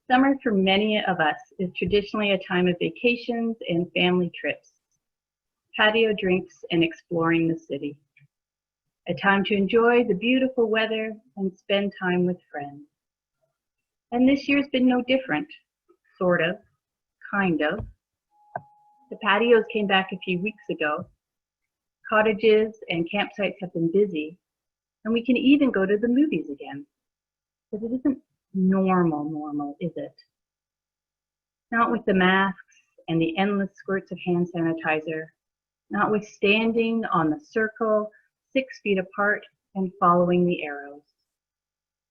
Summer for many of us is traditionally a time of vacations and family trips, patio drinks and exploring the city. A time to enjoy the beautiful weather and spend time with friends. And this year's been no different, sort of, kind of. The patios came back a few weeks ago. Cottages and campsites have been busy, and we can even go to the movies again. But it isn't normal, is it? Not with the masks and the endless squirts of hand sanitizer, not with standing on the circle 6 feet apart and following the arrows,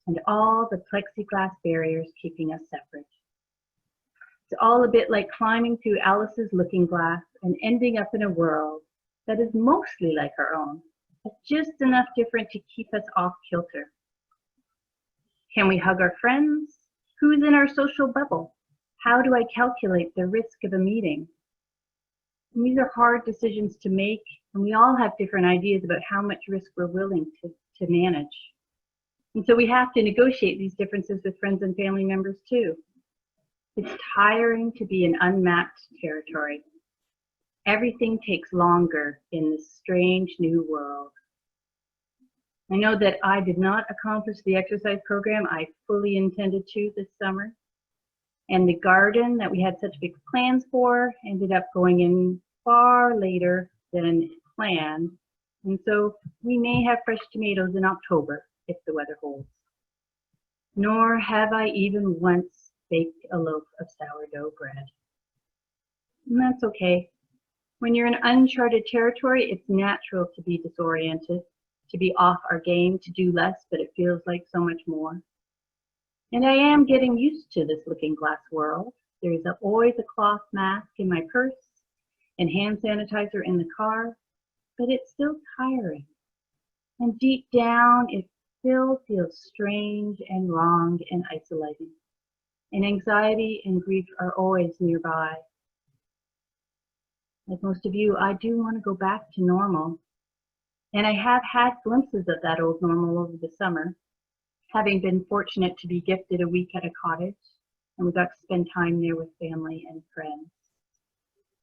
and all the plexiglass barriers keeping us separate. It's all a bit like climbing through Alice's looking glass and ending up in a world that is mostly like our own, but just enough different to keep us off kilter. Can we hug our friends? Who's in our social bubble? How do I calculate the risk of a meeting? And these are hard decisions to make, and we all have different ideas about how much risk we're willing to manage. And so we have to negotiate these differences with friends and family members too. It's tiring to be in unmapped territory. Everything takes longer in this strange new world. I know that I did not accomplish the exercise program I fully intended to this summer. And the garden that we had such big plans for ended up going in far later than planned. And so we may have fresh tomatoes in October if the weather holds. Nor have I even once baked a loaf of sourdough bread. And that's okay. When you're in uncharted territory, it's natural to be disoriented, to be off our game, to do less, but it feels like so much more. And I am getting used to this looking glass world. There is always a cloth mask in my purse and hand sanitizer in the car, but it's still tiring. And deep down, it still feels strange and wrong and isolating. And anxiety and grief are always nearby. Like most of you, I do want to go back to normal. And I have had glimpses of that old normal over the summer, having been fortunate to be gifted a week at a cottage, and we got to spend time there with family and friends.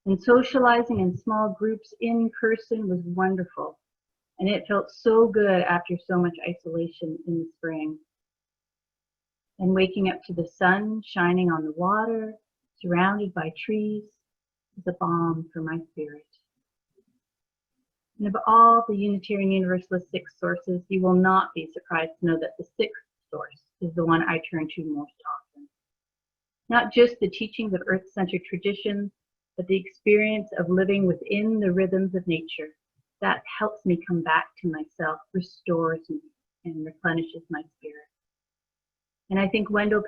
And socializing in small groups in person was wonderful, and it felt so good after so much isolation in the spring. And waking up to the sun shining on the water, surrounded by trees, is a balm for my spirit. And of all the Unitarian Universalist 6 sources, you will not be surprised to know that the 6th source is the one I turn to most often. Not just the teachings of earth-centered traditions, but the experience of living within the rhythms of nature. That helps me come back to myself, restores me, and replenishes my spirit. And I think Wendell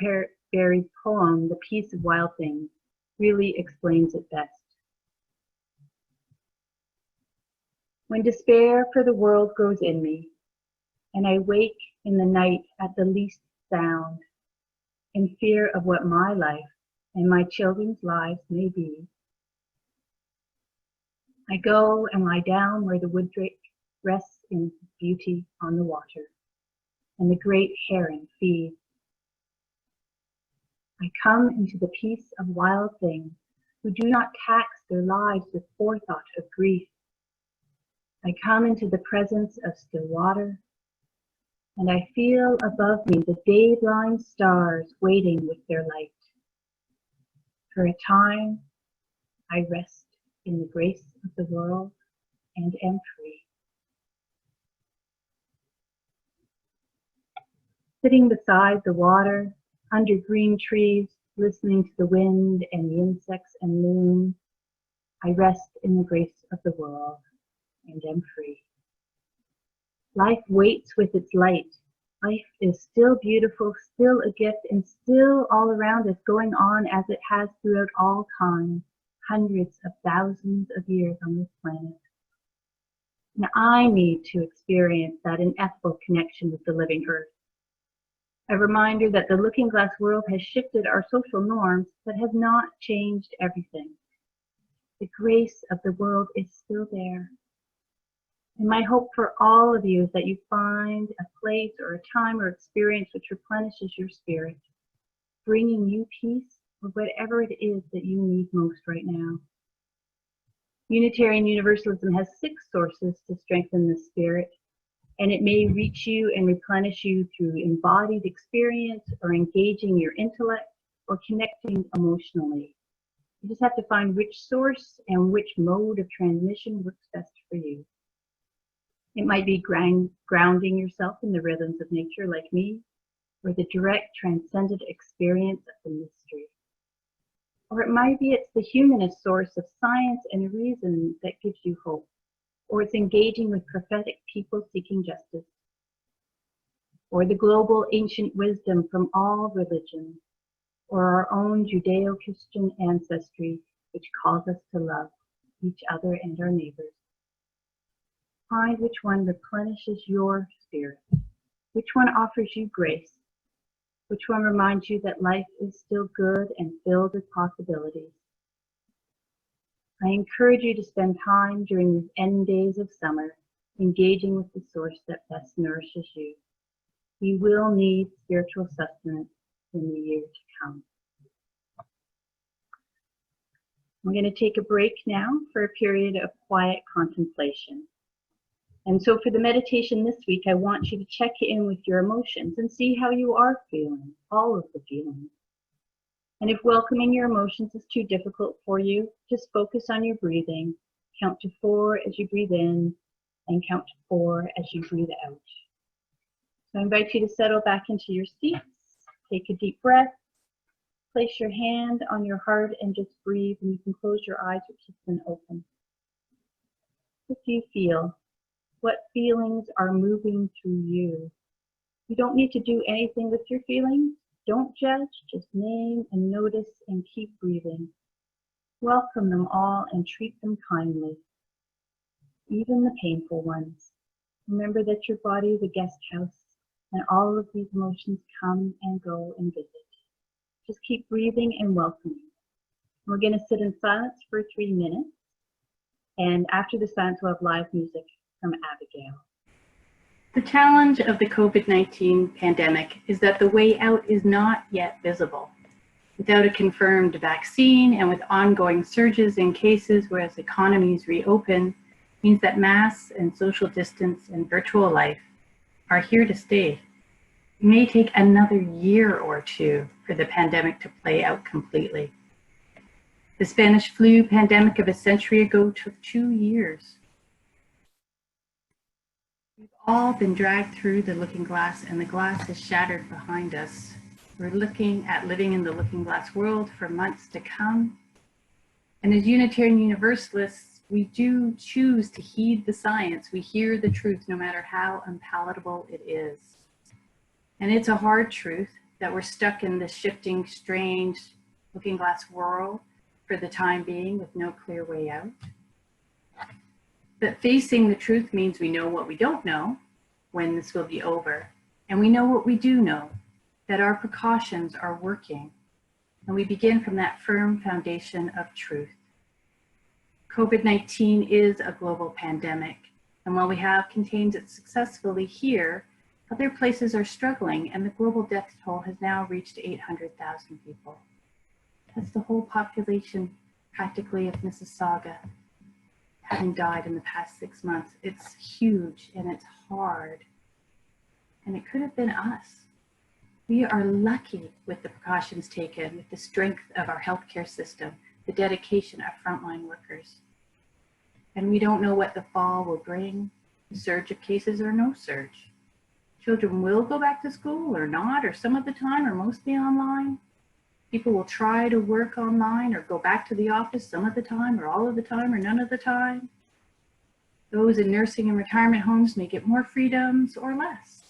Berry's poem, The Peace of Wild Things, really explains it best. When despair for the world grows in me, and I wake in the night at the least sound, in fear of what my life and my children's lives may be, I go and lie down where the wood drake rests in beauty on the water, and the great heron feeds. I come into the peace of wild things who do not tax their lives with forethought of grief. I come into the presence of still water, and I feel above me the day-blind stars waiting with their light. For a time, I rest in the grace of the world and am free. Sitting beside the water, under green trees, listening to the wind and the insects and moon, I rest in the grace of the world and am free. Life waits with its light. Life is still beautiful, still a gift, and still all around us, going on as it has throughout all time, hundreds of thousands of years on this planet. And I need to experience that ineffable connection with the living earth. A reminder that the looking glass world has shifted our social norms, but has not changed everything. The grace of the world is still there. And my hope for all of you is that you find a place or a time or experience which replenishes your spirit, bringing you peace or whatever it is that you need most right now. Unitarian Universalism has 6 sources to strengthen the spirit, and it may reach you and replenish you through embodied experience or engaging your intellect or connecting emotionally. You just have to find which source and which mode of transmission works best for you. It might be grounding yourself in the rhythms of nature like me, or the direct transcendent experience of the mystery. Or it might be it's the humanist source of science and reason that gives you hope, or it's engaging with prophetic people seeking justice, or the global ancient wisdom from all religions, or our own Judeo-Christian ancestry, which calls us to love each other and our neighbors. Find which one replenishes your spirit, which one offers you grace, which one reminds you that life is still good and filled with possibilities. I encourage you to spend time during these end days of summer engaging with the source that best nourishes you. You will need spiritual sustenance in the year to come. We're going to take a break now for a period of quiet contemplation. And so for the meditation this week, I want you to check in with your emotions and see how you are feeling, all of the feelings. And if welcoming your emotions is too difficult for you, just focus on your breathing. Count to 4 as you breathe in and count to 4 as you breathe out. So I invite you to settle back into your seats, take a deep breath, place your hand on your heart and just breathe, and you can close your eyes or keep them open. What do you feel? What feelings are moving through you? You don't need to do anything with your feelings. Don't judge, just name and notice and keep breathing. Welcome them all and treat them kindly, even the painful ones. Remember that your body is a guest house and all of these emotions come and go and visit. Just keep breathing and welcoming. We're going to sit in silence for 3 minutes, and after the silence we'll have live music from Abigail. The challenge of the COVID-19 pandemic is that the way out is not yet visible. Without a confirmed vaccine and with ongoing surges in cases whereas economies reopen, means that masks and social distance and virtual life are here to stay. It may take another year or 2 for the pandemic to play out completely. The Spanish flu pandemic of a century ago took 2 years. We've all been dragged through the looking glass, and the glass is shattered behind us. We're looking at living in the looking glass world for months to come. And as Unitarian Universalists, we do choose to heed the science. We hear the truth no matter how unpalatable it is. And it's a hard truth that we're stuck in this shifting, strange looking glass world for the time being with no clear way out. But facing the truth means we know what we don't know, when this will be over, and we know what we do know, that our precautions are working, and we begin from that firm foundation of truth. COVID-19 is a global pandemic, and while we have contained it successfully here, other places are struggling, and the global death toll has now reached 800,000 people. That's the whole population, practically, of Mississauga, having died in the past 6 months. It's huge and it's hard. And it could have been us. We are lucky with the precautions taken, with the strength of our healthcare system, the dedication of frontline workers. And we don't know what the fall will bring, a surge of cases or no surge. Children will go back to school or not, or some of the time, or mostly online. People will try to work online or go back to the office some of the time, or all of the time, or none of the time. Those in nursing and retirement homes may get more freedoms or less.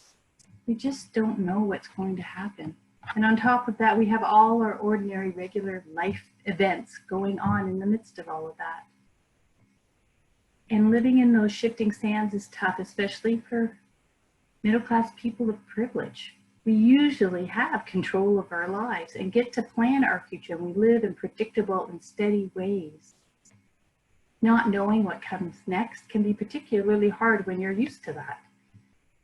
We just don't know what's going to happen. And on top of that, we have all our ordinary, regular life events going on in the midst of all of that. And living in those shifting sands is tough, especially for middle-class people of privilege. We usually have control of our lives and get to plan our future. We live in predictable and steady ways. Not knowing what comes next can be particularly hard when you're used to that,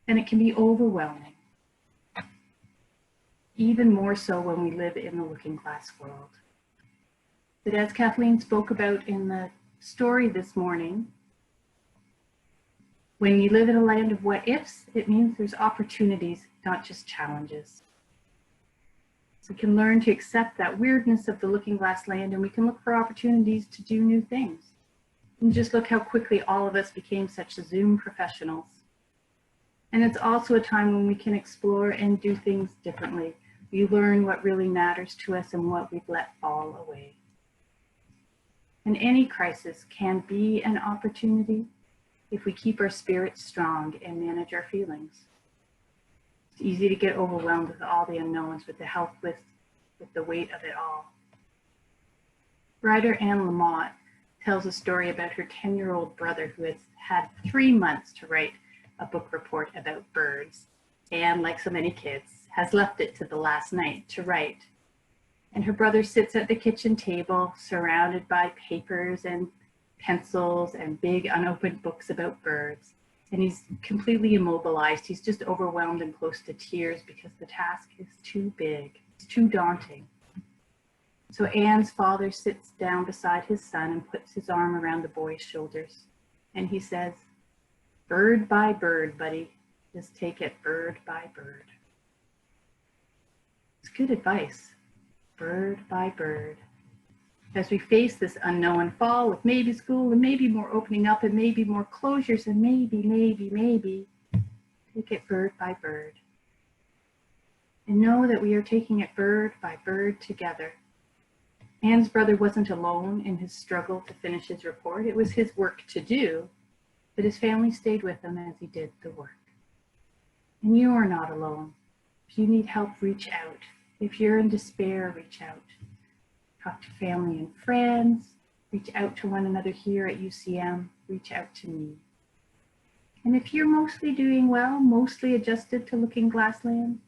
and it can be overwhelming. even more so when we live in the looking glass world. But as Kathleen spoke about in the story this morning, when you live in a land of what ifs, it means there's opportunities, not just challenges. We can learn to accept that weirdness of the looking glass land, and we can look for opportunities to do new things. And just look how quickly all of us became such Zoom professionals. And it's also a time when we can explore and do things differently. We learn what really matters to us and what we've let fall away. And any crisis can be an opportunity if we keep our spirits strong and manage our feelings. It's easy to get overwhelmed with all the unknowns, with the helpless, with the weight of it all. Writer Anne Lamott tells a story about her 10-year-old brother who has had 3 months to write a book report about birds, and like so many kids, has left it to the last night to write. And her brother sits at the kitchen table, surrounded by papers and pencils and big unopened books about birds. And he's completely immobilized. He's just overwhelmed and close to tears because the task is too big. It's too daunting. So Anne's father sits down beside his son and puts his arm around the boy's shoulders. And he says, "Bird by bird, buddy. Just take it bird by bird." It's good advice. Bird by bird. As we face this unknown fall with maybe school and maybe more opening up and maybe more closures and maybe, take it bird by bird. And know that we are taking it bird by bird together. Anne's brother wasn't alone in his struggle to finish his report. It was his work to do, but his family stayed with him as he did the work. And you are not alone. If you need help, reach out. If you're in despair, reach out. Talk to family and friends, reach out to one another here at UCM, reach out to me. And if you're mostly doing well, mostly adjusted to looking glass land,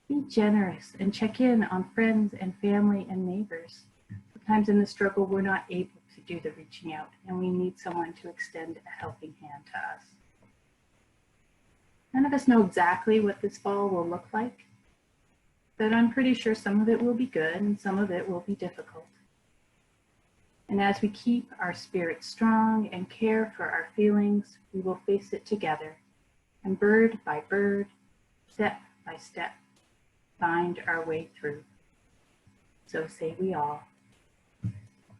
be generous and check in on friends and family and neighbors. Sometimes in the struggle, we're not able to do the reaching out, and we need someone to extend a helping hand to us. None of us know exactly what this fall will look like, but I'm pretty sure some of it will be good and some of it will be difficult. And as we keep our spirits strong and care for our feelings, we will face it together, and bird by bird, step by step, find our way through. So say we all.